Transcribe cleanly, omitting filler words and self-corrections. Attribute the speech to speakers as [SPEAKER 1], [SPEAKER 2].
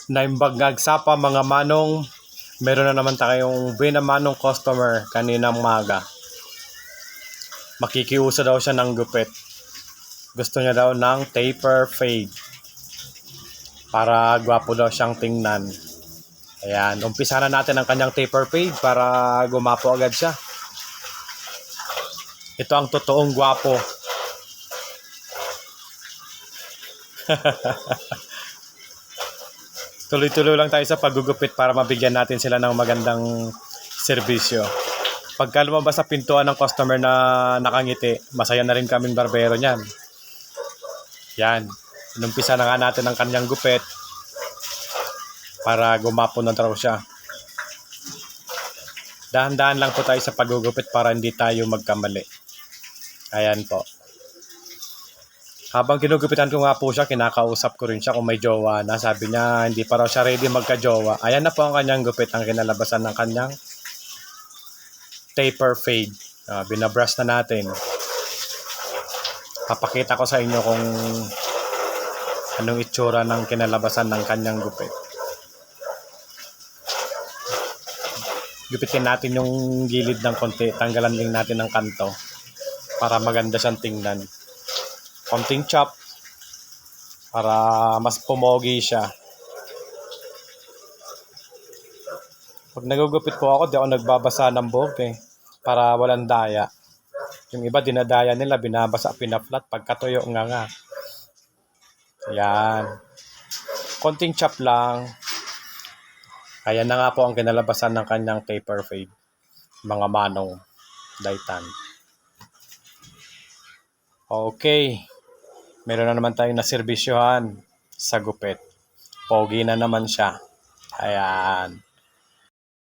[SPEAKER 1] Naimbagag sapa mga manong, meron na naman tayong binamanong customer kaninang maga. Makikiusa daw siya ng gupit. Gusto niya daw ng taper fade para gwapo daw siyang tingnan. Ayan, umpisa na natin ang kanyang taper fade para gumapo agad siya. Ito ang totoong gwapo. Tuloy-tuloy lang tayo sa paggugupit para mabigyan natin sila ng magandang serbisyo. Pagka lumabas sa pintuan ng customer na nakangiti, masaya na rin kaming barbero niyan. Yan. Inumpisa na nga natin ang kanyang gupit para gumapo na daw siya. Dahan-dahan lang po tayo sa paggugupit para hindi tayo magkamali. Ayan po. Habang ginugupitan ko nga po siya, kinakausap ko rin siya kung may jowa na. Sabi niya, hindi pa raw siya ready magka-jowa. Ayan na po ang kanyang gupit, ang kinalabasan ng kanyang taper fade. Binabrush na natin. Papakita ko sa inyo kung anong itsura ng kinalabasan ng kanyang gupit. Gupitin natin yung gilid ng konti. Tanggalan din natin ng kanto para maganda siyang tingnan. Konting chop para mas pumogi siya. Pag nagugupit po ako, di ako nagbabasa ng buhok para walang daya. Yung iba dinadaya nila, binabasa, pinaflat, pagkatuyo nga. Ayan. Konting chop lang. Ayan na nga po ang kinalabasan ng kanyang taper fade. Mga manong daitan. Okay. Meron na naman tayong naservisyohan sa gupit. Pogi na naman siya. Ayan.